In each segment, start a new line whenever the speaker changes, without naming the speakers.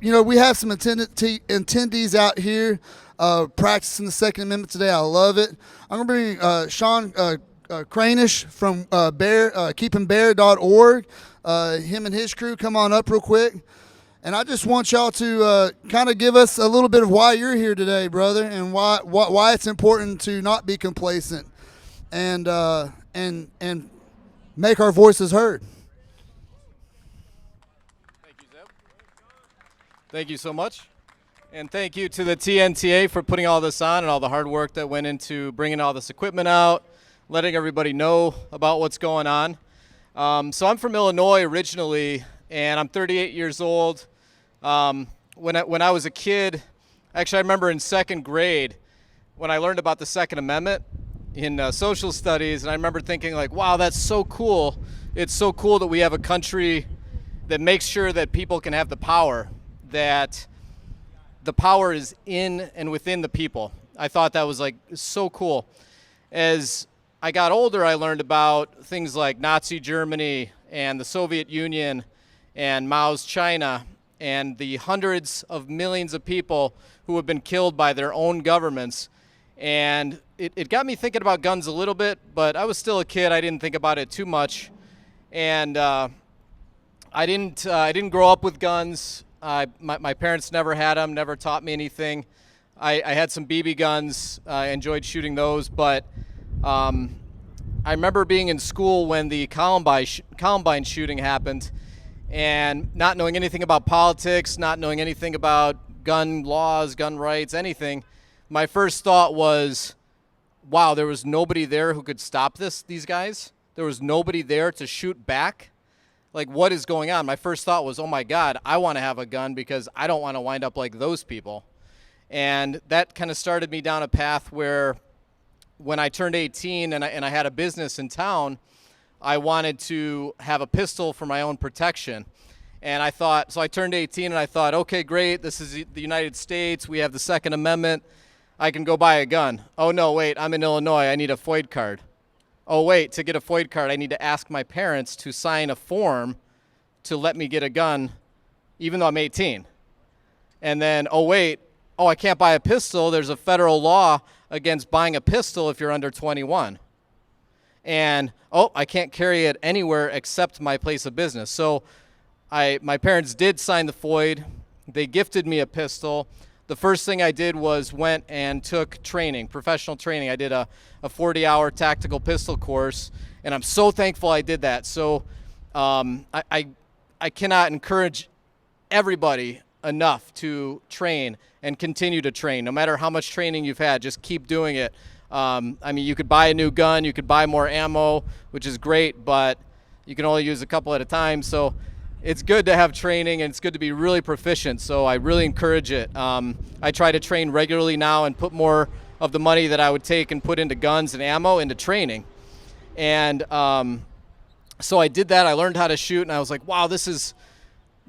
we have some attendees out here practicing the Second Amendment today. I love it. I'm going to bring Shaun Kranish from keepingbear.org. Him and his crew, come on up real quick. And I just want y'all to kind of give us a little bit of why you're here today, brother, and why it's important to not be complacent and make our voices heard.
Thank you, Zeb. Thank you so much. And thank you to the TNTA for putting all this on and all the hard work that went into bringing all this equipment out, letting everybody know about what's going on. So I'm from Illinois originally, and I'm 38 years old. When I was a kid, actually I remember in second grade when I learned about the Second Amendment in social studies, and I remember thinking like, wow, that's so cool. It's so cool that we have a country that makes sure that people can have the power, that the power is in and within the people. I thought that was like so cool. As I got older, I learned about things like Nazi Germany and the Soviet Union and Mao's China and the hundreds of millions of people who have been killed by their own governments. And it got me thinking about guns a little bit, but I was still a kid. I didn't think about it too much. And I didn't grow up with guns. My parents never had them, never taught me anything. I had some BB guns. I enjoyed shooting those, but I remember being in school when the Columbine shooting happened and not knowing anything about politics, not knowing anything about gun laws, gun rights, anything. My first thought was, wow, there was nobody there who could stop these guys. There was nobody there to shoot back. Like, what is going on? My first thought was, oh my God, I want to have a gun because I don't want to wind up like those people. And that kind of started me down a path where when I turned 18 and I had a business in town, I wanted to have a pistol for my own protection. And I thought, so I turned 18 and I thought, okay, great, this is the United States. We have the Second Amendment. I can go buy a gun. Oh no, wait, I'm in Illinois. I need a FOID card. Oh wait, to get a FOID card, I need to ask my parents to sign a form to let me get a gun, even though I'm 18. And then, oh wait, I can't buy a pistol. There's a federal law against buying a pistol if you're under 21. And, I can't carry it anywhere except my place of business. So my parents did sign the FOID. They gifted me a pistol. The first thing I did was went and took training, professional training. I did a 40-hour tactical pistol course, and I'm so thankful I did that. So I cannot encourage everybody enough to train and continue to train. No matter how much training you've had, just keep doing it. You could buy a new gun, you could buy more ammo, which is great, but you can only use a couple at a time. So it's good to have training, and it's good to be really proficient. So I really encourage it. I try to train regularly now and put more of the money that I would take and put into guns and ammo into training. And so I did that. I learned how to shoot, and I was like, wow, this is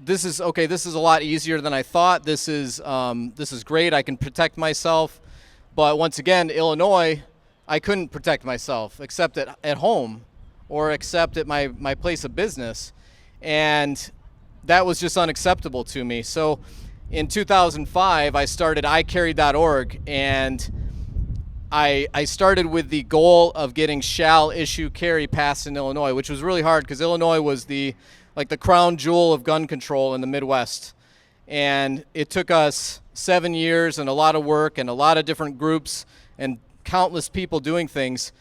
okay. This is a lot easier than I thought. This is great. I can protect myself. But once again, Illinois, I couldn't protect myself except at home or except at my place of business. And that was just unacceptable to me. So in 2005, I started iCarry.org, and I started with the goal of getting shall issue carry passed in Illinois, which was really hard because Illinois was the crown jewel of gun control in the Midwest. And it took us 7 years and a lot of work and a lot of different groups and countless people doing things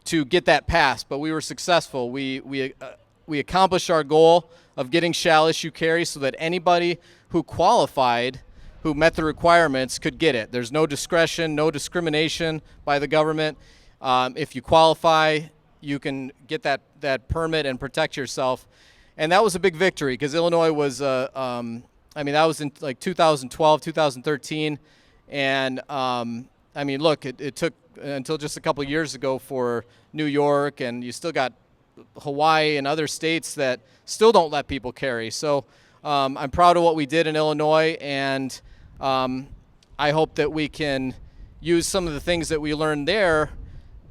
to get that passed. But we were successful. We accomplished our goal of getting shall issue carry so that anybody who qualified, who met the requirements, could get it. There's no discretion, no discrimination by the government. If you qualify, you can get that permit and protect yourself. And that was a big victory because Illinois was, that was in like 2012, 2013. And look, it took until just a couple of years ago for New York, and you still got Hawaii and other states that still don't let people carry. So I'm proud of what we did in Illinois, and I hope that we can use some of the things that we learned there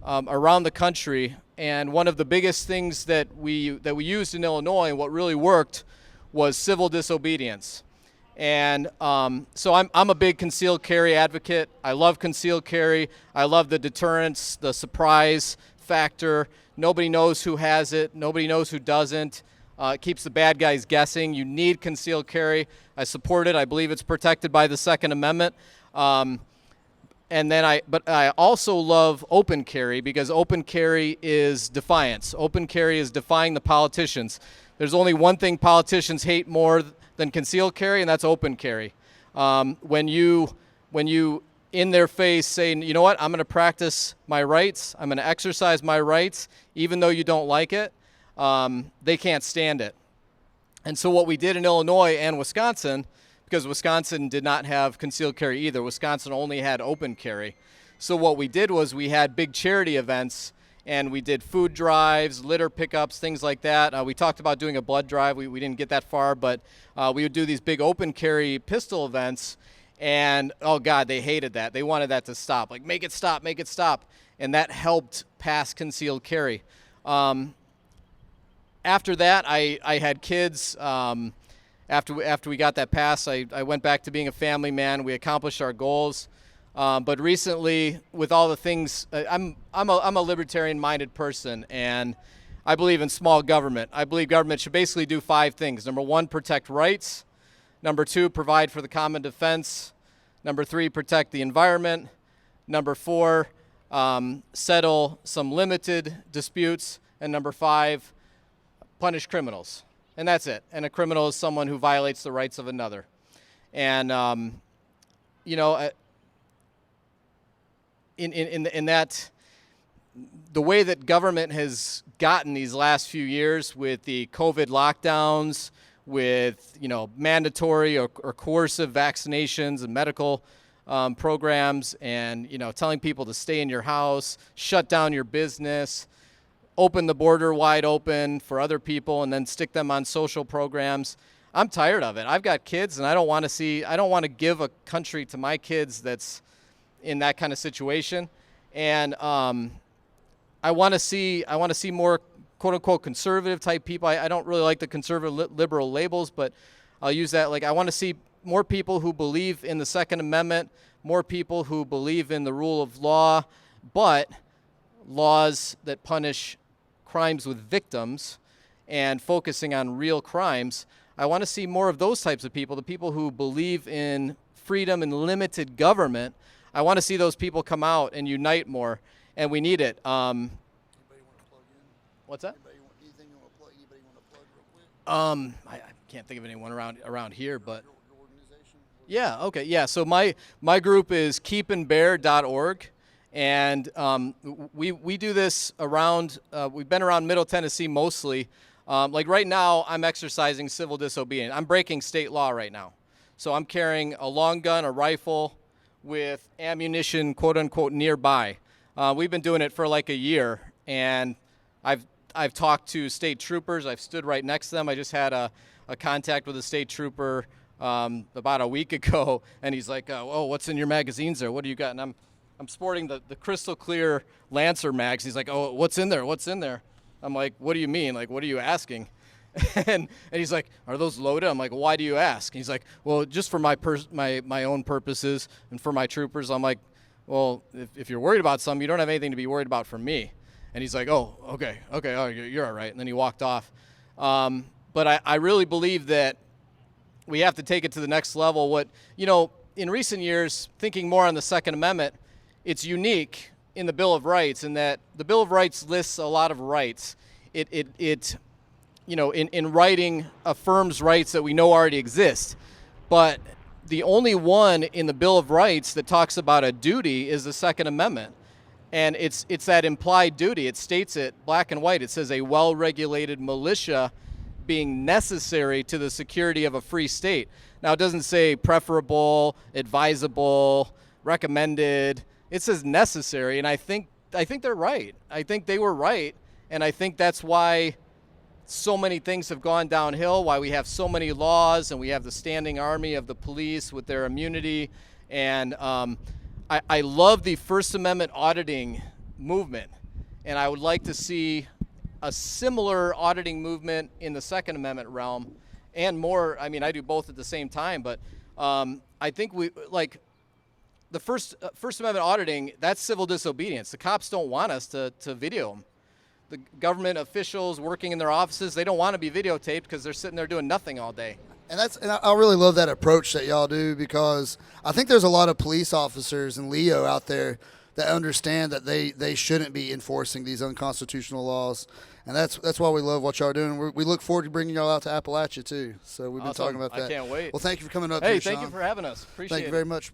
around the country. And one of the biggest things that we used in Illinois, and what really worked, was civil disobedience. And so I'm a big concealed carry advocate. I love concealed carry. I love the deterrence, the surprise factor. Nobody knows who has it. Nobody knows who doesn't. It keeps the bad guys guessing. You need concealed carry. I support it. I believe it's protected by the Second Amendment. But I also love open carry, because open carry is defiance. Open carry is defying the politicians. There's only one thing politicians hate more than concealed carry, and that's open carry. When you in their face say, you know what, I'm going to practice my rights, I'm going to exercise my rights, even though you don't like it, they can't stand it. And so what we did in Illinois and Wisconsin, because Wisconsin did not have concealed carry either, Wisconsin only had open carry. So what we did was we had big charity events, and we did food drives, litter pickups, things like that. We talked about doing a blood drive. We didn't get that far, but we would do these big open carry pistol events, and oh God, they hated that. They wanted that to stop. Like, make it stop, make it stop. And that helped pass concealed carry. After that, I had kids. After we got that passed, I went back to being a family man. We accomplished our goals. But recently, with all the things, I'm a libertarian-minded person, and I believe in small government. I believe government should basically do 5 things. Number 1, protect rights. Number 2, provide for the common defense. Number 3, protect the environment. Number 4, settle some limited disputes. And number 5, punish criminals. And that's it. And a criminal is someone who violates the rights of another. And, in that, the way that government has gotten these last few years with the COVID lockdowns, with mandatory or coercive vaccinations and medical programs, and telling people to stay in your house, shut down your business, open the border wide open for other people, and then stick them on social programs. I'm tired of it. I've got kids, and I don't want to give a country to my kids that's in that kind of situation. And I want to see more quote unquote conservative type people. I don't really like the conservative liberal labels, but I'll use that. Like, I want to see more people who believe in the Second Amendment, more people who believe in the rule of law, but laws that punish crimes with victims and focusing on real crimes. I want to see more of those types of people, the people who believe in freedom and limited government. I want to see those people come out and unite more, and we need it.
Anybody want to plug in?
What's that?
Anybody want to plug real quick?
I can't think of anyone around here, but
Your organization?
yeah, okay, yeah. So my group is keepandbear.org, and we do this around. We've been around Middle Tennessee mostly. Like right now, I'm exercising civil disobedience. I'm breaking state law right now, so I'm carrying a long gun, a rifle, with ammunition, quote unquote, nearby. We've been doing it for like a year, and I've talked to state troopers. I've stood right next to them. I just had a contact with a state trooper about a week ago, and he's like, "Oh, what's in your magazines there? What do you got?" And I'm sporting the crystal clear Lancer mags. He's like, "Oh, what's in there? What's in there?" I'm like, "What do you mean? Like, what are you asking?" and he's like, "Are those loaded?" I'm like, "Why do you ask?" And he's like, "Well, just for my own purposes and for my troopers." I'm like, "Well, if you're worried about something, you don't have anything to be worried about from me." And he's like, "Oh, okay, oh, you're all right." And then he walked off. But I really believe that we have to take it to the next level. In recent years, thinking more on the Second Amendment, it's unique in the Bill of Rights in that the Bill of Rights lists a lot of rights. In writing affirms rights that we know already exist. But the only one in the Bill of Rights that talks about a duty is the Second Amendment. And it's that implied duty. It states it black and white. It says a well-regulated militia being necessary to the security of a free state. Now, it doesn't say preferable, advisable, recommended. It says necessary, and I think they're right. I think they were right, and I think that's why so many things have gone downhill, why we have so many laws, and we have the standing army of the police with their immunity. And I love the First Amendment auditing movement, and I would like to see a similar auditing movement in the Second Amendment realm. and more. I mean, I do both at the same time, but I think we like the First Amendment auditing. That's civil disobedience. The cops don't want us to video them. The government officials working in their offices, they don't want to be videotaped because they're sitting there doing nothing all day.
And I really love that approach that y'all do, because I think there's a lot of police officers and Leo out there that understand that they shouldn't be enforcing these unconstitutional laws. And that's why we love what y'all are doing. We look forward to bringing y'all out to Appalachia too. So we've been talking about that.
I can't wait.
Well, thank you for coming up
Hey,
here,
thank
Shaun.
you for having us. Appreciate it.
Thank you very much.